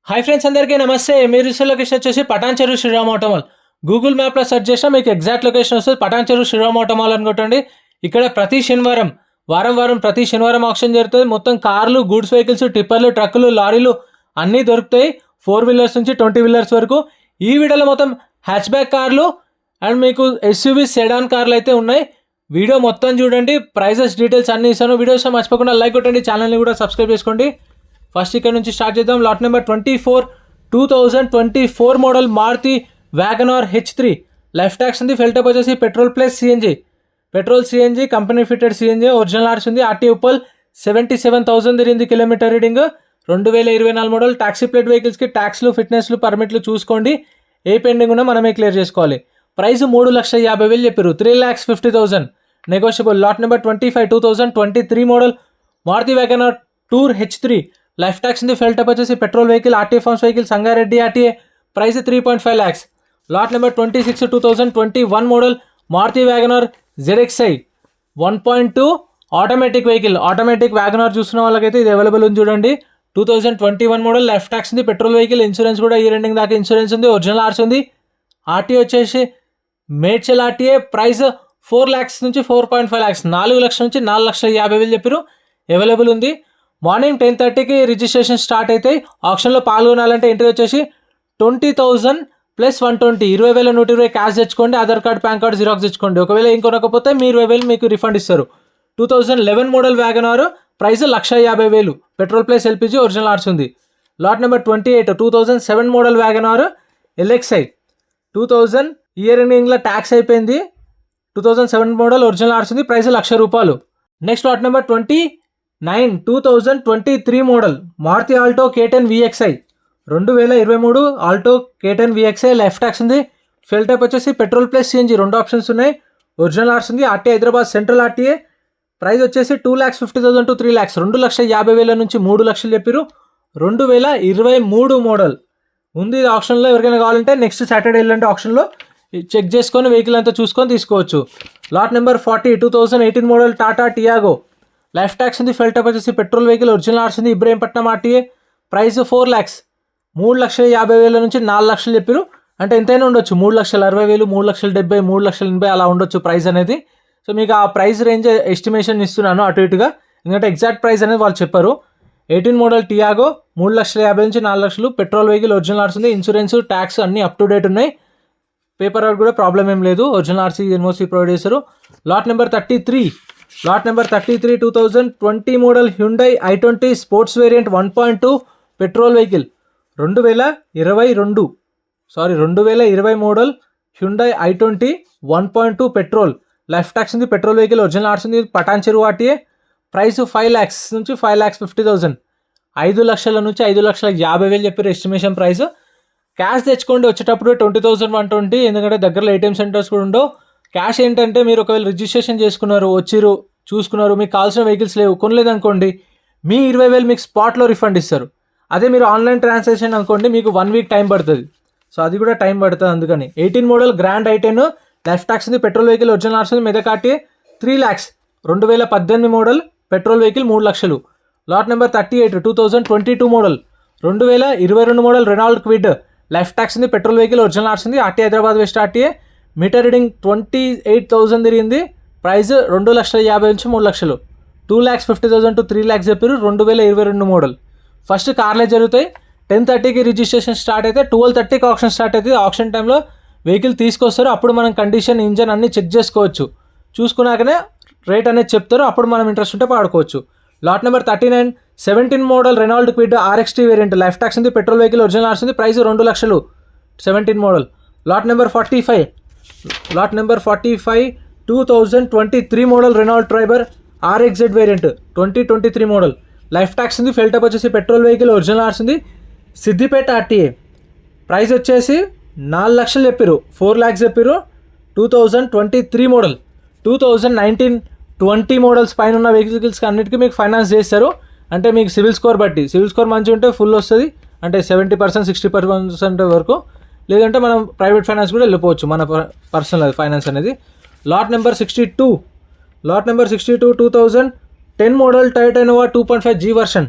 Hi friends, అందరికీ నమస్తే. మీరు చూసే లొకేషన్ వచ్చేసి పటాన్ చెరువు శ్రీరామ్ ఆటోమాల్. గూగుల్ మ్యాప్లో సెర్చ్ చేసినా మీకు ఎగ్జాక్ట్ లొకేషన్ వస్తుంది. పటాన్ చెరువు శ్రీరామ్ ఆటోమాల్ అనుకోండి. ఇక్కడ ప్రతి శనివారం ప్రతి శనివారం ఆక్షన్ జరుగుతుంది. మొత్తం కార్లు, గూడ్స్ వెహికల్స్, టిప్పర్లు, ట్రక్కులు, లారీలు అన్నీ దొరుకుతాయి. 4 వీలర్స్ నుంచి 20 వీలర్స్ వరకు. ఈ వీడియోలో మొత్తం హ్యాచ్ బ్యాక్ కార్లు అండ్ మీకు ఎస్యూవీ సెడాన్ కార్లు అయితే ఉన్నాయి. వీడియో మొత్తం చూడండి, ప్రైజెస్ డీటెయిల్స్ అన్నీ ఇస్తాను. వీడియోస్ మర్చిపోకుండా లైక్ కొట్టండి, ఛానల్ని కూడా సబ్స్క్రైబ్ చేసుకోండి. ఫస్ట్ ఇక్కడ నుంచి స్టార్ట్ చేద్దాం. Lot number 24, 2024 model Maruti WagonR H3. Life tax ఉంది. ఫిల్టప్ వచ్చేసి petrol plus CNG, company fitted CNG. Original RC ఉంది. ఆర్టీ ఉప్పల్ 77,000 తిరిగింది kilometre reading. 2024 model. Taxi plate వెహికల్స్కి ట్యాక్స్లు, ఫిట్నెస్లు, పర్మిట్లు చూసుకోండి. ఏ పెండింగ్ ఉన్నా మనమే క్లియర్ చేసుకోవాలి. ప్రైస్ 3,50,000 చెప్పారు. 3,50,000 negotiable. Lot number 25, 2023 model Maruti WagonR tour H3. Life tax ఉంది. ఫెల్ టప్ వచ్చేసి petrol vehicle, RT forms vehicle, Sangareddy RTA. Price 3.5 lakhs. Lot number 26, 2021 model Maruti WagonR ZXi 1.2 automatic vehicle. Automatic WagonR చూస్తున్న వాళ్ళకైతే ఇది available ఉంది చూడండి. 2021 model. Life tax ఉంది. Petrol vehicle. Insurance కూడా ఈ రెండింగ్ దాకా ఇన్సూరెన్స్ ఉంది. ఒరిజినల్ ఆర్స్ ఉంది. ఆర్టీ వచ్చేసి మేడ్చల్ ఆర్టీఏ. ప్రైస్ 4 lakhs నుంచి 4.5 lakhs, 4 లక్షల నుంచి 4,50,000 చెప్పారు. అవైలబుల్ ఉంది. మార్నింగ్ 10:30కి రిజిస్ట్రేషన్ స్టార్ట్ అవుతాయి. ఆప్షన్లో పాల్గొనాలంటే ఎంట్రీ వచ్చేసి 20,000 + 120, 20,120 క్యాష్ తెచ్చుకోండి. Aadhaar card, PAN card xerox తెచ్చుకోండి. ఒకవేళ ఇంకొనకపోతే మీ 20,000 మీకు రిఫండ్ ఇస్తారు. 2011 model WagonR. Price 1,50,000. Petrol plus LPG. Original RC ఉంది. Lot number 28, 2007 model WagonR LXi. 2000 year ఎండింగ్లో ట్యాక్స్ అయిపోయింది. 2007 మోడల్. ఒరిజినల్ ఆర్స్ ఉంది. Price ₹1,00,000. Next lot number 29, 2023 model Maruti Alto K10 VXi. 2023 Alto K10 VXi. Life tax ఉంది. Fuel type వచ్చేసి petrol plus CNG 2 options ఉన్నాయి. Original RC ఉంది. RT Hyderabad central RTA. Price వచ్చేసి 2,50,000 to 3 lakhs. 2,50,000 నుంచి 3 లక్షలు చెప్పారు. 2023 మోడల్ ఉంది ఆప్షన్లో. ఎవరికైనా కావాలంటే నెక్స్ట్ సాటర్డే వెళ్ళంటే ఆప్షన్లో చెక్ చేసుకొని వెహికల్ అంతా చూసుకొని తీసుకోవచ్చు. Lot number 40, 2018 model Tata Tiago. Life tax ఉంది. ఫెల్ టప్ వచ్చేసి పెట్రోల్ వెహికల్. ఒరిజినల్ ఆర్స్ ఉంది. ఇబ్రహీంపట్నం ఆర్టీఏ. Price 4 lakhs. 3,50,000 నుంచి 4 లక్షలు చెప్పారు. అంటే ఎంతైనా ఉండొచ్చు. 3,60,000, 3,70,000, 3,80,000 అలా ఉండొచ్చు ప్రైస్ అనేది. సో మీకు ఆ ప్రైస్ రేంజ్ ఎస్టిమేషన్ ఇస్తున్నాను అటు ఇటుగా, ఎందుకంటే ఎగ్జాక్ట్ ప్రైస్ అనేది వాళ్ళు చెప్పారు. 18 మోడల్ టియాగో 3,50,000 నుంచి 4 లక్షలు. Petrol vehicle. ఒరిజినల్ ఆర్స్ ఉంది. ఇన్సూరెన్స్, ట్యాక్స్ అన్నీ అప్ టు డేట్ ఉన్నాయి. పేపర్ వర్క్ కూడా ప్రాబ్లం ఏం లేదు. ఒరిజినల్ ఆర్సీ ఎన్ఓసీ ప్రొవైడ్ చేశారు. Lot number 33, 2020 model Hyundai i20 sports variant 1.2 petrol vehicle. 2020 model Hyundai i20 1.2 petrol. Life tax ఉంది. Petrol vehicle. Original RC ఉంది. పటాన్ చెరువు RTA. Price 5 lakhs నుంచి 5,50,000. 5 లక్షల నుంచి 5,50,000 చెప్పారు ఎస్టిమేషన్ ప్రైస్. క్యాష్ తెచ్చుకోండి వచ్చేటప్పుడు 20,120, ఎందుకంటే దగ్గరలో ఏటీఎం సెంటర్స్ కూడా ఉండవు. క్యాష్ ఏంటంటే మీరు ఒకవేళ రిజిస్ట్రేషన్ చేసుకున్నారు, వచ్చిరు, చూసుకున్నారు, మీకు కావాల్సిన వెహికల్స్ లేవు, కొనలేదనుకోండి, మీ 20,000 మీకు స్పాట్లో రిఫండ్ ఇస్తారు. అదే మీరు ఆన్లైన్ ట్రాన్సాక్షన్ అనుకోండి, మీకు 1 week టైం పడుతుంది. సో అది కూడా టైం పడుతుంది. అందుకని 18 model grand i10. Life tax ఉంది. Petrol vehicle. ఒరిజినల్ ఆర్స్ ఉంది. Medak RTA. 3 lakhs. 2018 model petrol vehicle. 3 లక్షలు. Lot number 38, 2022 model 2022 model Renault Kwid. Life tax ఉంది. Petrol vehicle. ఒరిజినల్ ఆర్స్ ఉంది. RT Hyderabad west RTA. Meter reading 28,000 తిరిగింది. Price 2,50,000 నుంచి 3 లక్షలు. 2,50,000 to 3 lakhs చెప్పారు. 2022 model. First కార్లే జరుగుతాయి. 10:30కి registration start అయితే 12:30కి ఆప్షన్ స్టార్ట్ అవుతుంది. ఆప్షన్ టైంలో వెహికల్ తీసుకొస్తారు. అప్పుడు మనం కండిషన్, ఇంజన్ అన్నీ చెక్ చేసుకోవచ్చు. చూసుకున్నాకనే రేట్ అనేది చెప్తారు. అప్పుడు మనం ఇంట్రెస్ట్ ఉంటే పాడుకోవచ్చు. Lot number 39, 17 model Renault Kwid RXT variant. Life tax ఉంది. Petrol vehicle. ఒరిజినల్ ఆర్స్ ఉంది. ప్రైస్ 2 లక్షలు. 17 model. Lot number 45, 2023 model Renault Triber RXZ variant. 2023 model. Life tax ఉంది. ఫెల్ టప్ వచ్చేసి పెట్రోల్ వెహికల్. ఒరిజినల్ ఆర్స్ ఉంది. Siddipet RTA. Price వచ్చేసి 4 లక్షలు చెప్పారు. 4 lakhs చెప్పారు. 2023 మోడల్. 2019-20 మోడల్స్ పైన ఉన్న వెహికల్స్కి అన్నిటికీ మీకు ఫైనాన్స్ చేస్తారు. అంటే మీకు సివిల్ స్కోర్ బట్టి, సివిల్ స్కోర్ మంచిగా ఉంటే ఫుల్ వస్తుంది. అంటే 70%, 60% వరకు. లేదంటే మనం ప్రైవేట్ ఫైనాన్స్ కూడా వెళ్ళిపోవచ్చు, మన పర్సనల్ ఫైనాన్స్ అనేది. Lot number 62, 2010 model Toyota Innova 2.5G version.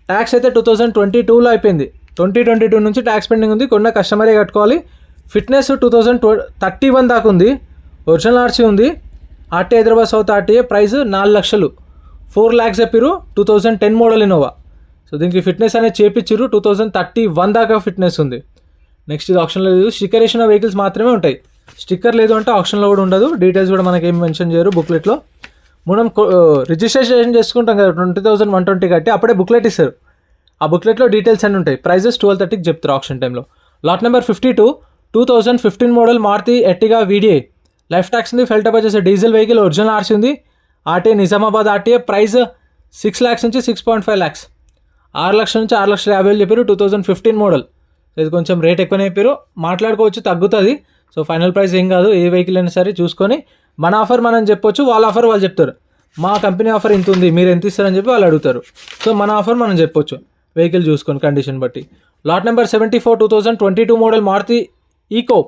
Tax అయితే 2022లో అయిపోయింది. 2022 నుంచి ట్యాక్స్ పెండింగ్ ఉంది, కొన్న కస్టమరే కట్టుకోవాలి. ఫిట్నెస్ 2031 దాకా ఉంది. ఒరిజినల్ ఆర్సీ ఉంది. RT Hyderabad south RTA, price 4 లక్షలు. 4 lakhs చెప్పిరు. 2010 మోడల్ ఇన్నోవా. సో దీనికి ఫిట్నెస్ అనేది చేపించారు. 2031 దాకా ఫిట్నెస్ ఉంది. నెక్స్ట్ ఇది ఆప్షన్లో లేదు, స్టిక్కర్ వేసిన వెహికల్స్ మాత్రమే ఉంటాయి. స్టిక్కర్ లేదు అంటే ఆప్షన్లో కూడా ఉండదు. డీటెయిల్స్ కూడా మనకి ఏం మెన్షన్ చేయరు బుక్లెట్లో. మనం రిజిస్ట్రేషన్ చేసుకుంటాం కదా 20,120 కట్టి, అప్పుడే బుక్లెట్ ఇస్తారు. ఆ బుక్లెట్లో డీటెయిల్స్ అన్నీ ఉంటాయి. ప్రైజెస్ 12:30కి చెప్తారు ఆప్షన్ టైంలో. Lot number 52 2015 model Maruti Ertiga VDI. Life tax ఉంది. ఫెల్టప్ వచ్చేసి డీజిల్ వెహికల్, ఒరిజినల్ ఆర్సీ ఉంది. RTA Nizamabad RTA, price 6 lakhs నుంచి 6.5 lakhs. 6 లక్షల నుంచి 6,50,000 చెప్పారు. 2015 మోడల్. ఇది కొంచెం రేట్ ఎక్కువనే చెప్పారు. మాట్లాడుకోవచ్చు, తగ్గుతుంది. సో ఫైనల్ ప్రైస్ ఏం కాదు. ఏ వెహికల్ అయినా సరే చూసుకొని మన ఆఫర్ మనం చెప్పొచ్చు, వాళ్ళ ఆఫర్ వాళ్ళు చెప్తారు. మా కంపెనీ ఆఫర్ ఇంత ఉంది, మీరు ఎంత ఇస్తారని చెప్పి వాళ్ళు అడుగుతారు. సో మన ఆఫర్ మనం చెప్పొచ్చు వెహికల్ చూసుకొని కండిషన్ బట్టి. Lot number 74 2022 model Maruti Eeco.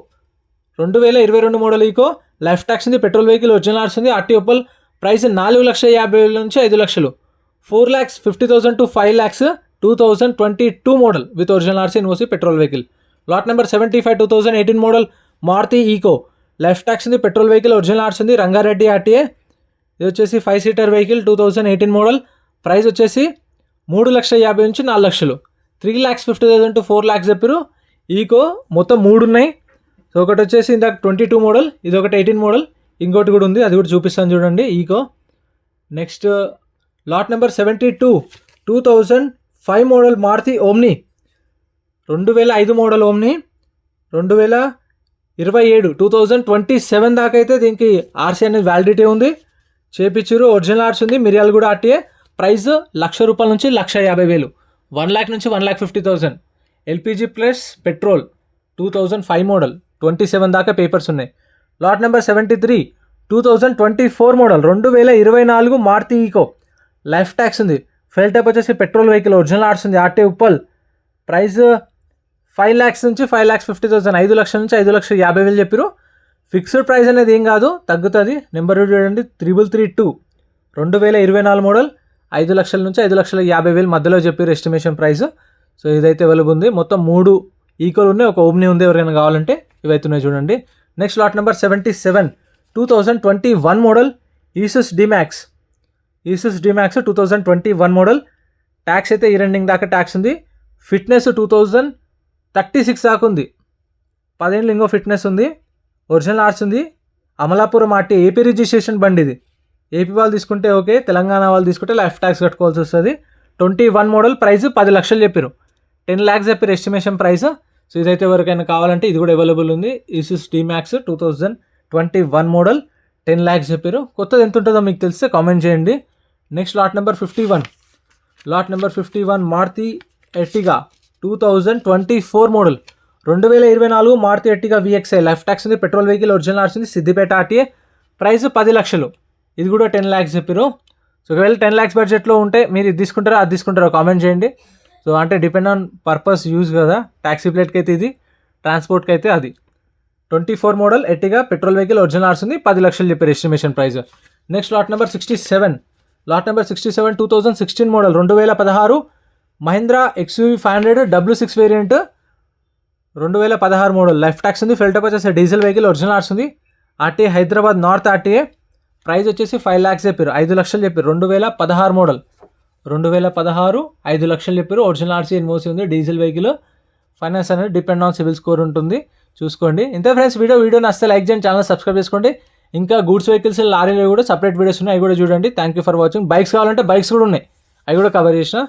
2022 model Eeco. Life tax ఉంది. పెట్రోల్ వెహికల్, ఒరిజినల్ ఆర్సీ ఉంది. ఆర్టీ ఒప్పల్, ప్రైస్ 4,50,000 నుంచి 5 లక్షలు. 4,50,000 to 5 lakhs. 2022 model with original RC invoice petrol vehicle. Lot number 75 2018 model Maruti Eeco. Life tax ఉంది. పెట్రోల్ వెహికల్, ఒరిజినల్ ఆర్సీ ఉంది. Rangareddy RTA. ఇది వచ్చేసి 5 seater వెహికల్. 2018 మోడల్. ప్రైస్ వచ్చేసి 3,50,000 నుంచి 4 లక్షలు. 3,50,000 to 4 lakhs చెప్పారు. ఈకో మొత్తం 3 ఉన్నాయి. సో ఒకటి వచ్చేసి ఇందాక 22 మోడల్, ఇది ఒకటి 18 మోడల్, ఇంకోటి కూడా ఉంది, అది కూడా చూపిస్తాను చూడండి Eeco. Next lot number 72 2005 model Maruti Omni. 2005 model Omni. 2027 2027 దాకా అయితే దీనికి ఆర్సీ అనేది వ్యాలిడిటీ ఉంది. చేపించారు. ఒరిజినల్ ఆర్సీ ఉంది. మిర్యాలగూడ ఆర్టీఏ. ప్రైస్ ₹1,00,000 నుంచి 1,50,000. 1 lakh నుంచి 1,50,000. LPG plus petrol. 2005 మోడల్. 27 దాకా పేపర్స్ ఉన్నాయి. Lot number 73 2024 model. 2024 Maruti Eeco. Life tax ఉంది. ఫెల్ టైప్ వచ్చేసి పెట్రోల్ వెహికల్, ఒరిజినల్ ఆర్ట్స్ ఉంది. ఆర్టీ ఉప్పల్. ప్రైస్ 5 lakhs నుంచి 5,50,000. 5 లక్షల నుంచి 5,50,000 చెప్పారు. ఫిక్స్డ్ ప్రైస్ అనేది ఏం కాదు, తగ్గుతుంది. నెంబర్ చూడండి 332. 2024 మోడల్. 5 లక్షల నుంచి 5,50,000 మధ్యలో చెప్పారు ఎస్టిమేషన్ ప్రైస్. సో ఇదైతే అవైలబుల్ ఉంది. మొత్తం 3 ఈకోలు ఉన్నాయి, ఒక ఓమ్ని ఉంది. ఎవరైనా కావాలంటే ఇవైతున్నాయి చూడండి. Next lot number 77 2021 model Isuzu DMax. Isuzu DMax 2021 model. Tax అయితే ఈ రెండింగ్ దాకా ట్యాక్స్ ఉంది. ఫిట్నెస్ 2036 దాకా ఉంది. 10 ఏళ్ళు ఇంకో ఫిట్నెస్ ఉంది. ఒరిజినల్ ఆర్ట్స్ ఉంది. అమలాపురం ఆర్టీ ఏపీ రిజిస్ట్రేషన్ బండి ఇది. ఏపీ వాళ్ళు తీసుకుంటే ఓకే, తెలంగాణ వాళ్ళు తీసుకుంటే లైఫ్ ట్యాక్స్ కట్టుకోవాల్సి వస్తుంది. 21 మోడల్. ప్రైస్ 10 లక్షలు చెప్పారు. 10 lakhs చెప్పారు ఎస్టిమేషన్ ప్రైస్. సో ఇదైతే ఎవరికైనా కావాలంటే ఇది కూడా అవైలబుల్ ఉంది. ఈసస్ డిమాక్స్ 2021 మోడల్. 10 lakhs చెప్పారు. కొత్తది ఎంత ఉంటుందో మీకు తెలిస్తే కామెంట్ చేయండి. Next lot number 51. Lot number 51 Maruti Ertiga 2024 model. 2024 Maruti Ertiga VXI. Life tax ఉంది. పెట్రోల్ వెహికల్, ఒరిజినల్ ఆర్ట్స్ ఉంది. సిద్దిపేట ఆర్టీఏ. ప్రైస్ 10 లక్షలు. ఇది కూడా 10 lakhs చెప్పారు. సో ఒకవేళ 10 lakhs బడ్జెట్లో ఉంటే మీరు ఇది తీసుకుంటారో అది తీసుకుంటారో కామెంట్ చేయండి. సో అంటే డిపెండ్ ఆన్ పర్పస్ యూజ్ కదా. ట్యాక్సీ ప్లేట్కి అయితే ఇది, ట్రాన్స్పోర్ట్కి అయితే అది. 24 model Ertiga petrol vehicle, original RC ఉంది. 10 లక్షలు చెప్పారు estimation price. Next lot number 67. Lot number 67 2016 model. 2016 Mahindra XUV 500 W6 variant. 2016 model. Life tax ఉంది. ఫెల్టప్ వచ్చేసి డీజిల్ వెహికల్, ఒరిజినల్ ఆర్ట్స్ ఉంది. RTA Hyderabad north RTA. Price వచ్చేసి 5 lakhs చెప్పారు. 5 లక్షలు చెప్పారు. 2016 మోడల్. 2016 5 లక్షలు చెప్పారు. ఒరిజినల్ ఆర్సీ ఇన్వోసి ఉంది. Diesel vehicle. ఫైనాన్స్ అనేది డిపెండ్ ఆన్ సివిల్ స్కోర్ ఉంటుంది, చూసుకోండి. ఇంతే ఫ్రెండ్స్ వీడియో నచ్చితే లైక్ చేయండి, ఛానల్ సబ్స్క్రైబ్ చేసుకోండి. ఇంకా గూడ్స్ వెహికల్స్, లారీలు కూడా సపరేట్ వీడియోస్ ఉన్నాయి, అవి కూడా చూడండి. Thank you for watching. Bikes కావాలంటే బైక్స్ కూడా ఉన్నాయి, అవి కూడా కవర్ చేసిన.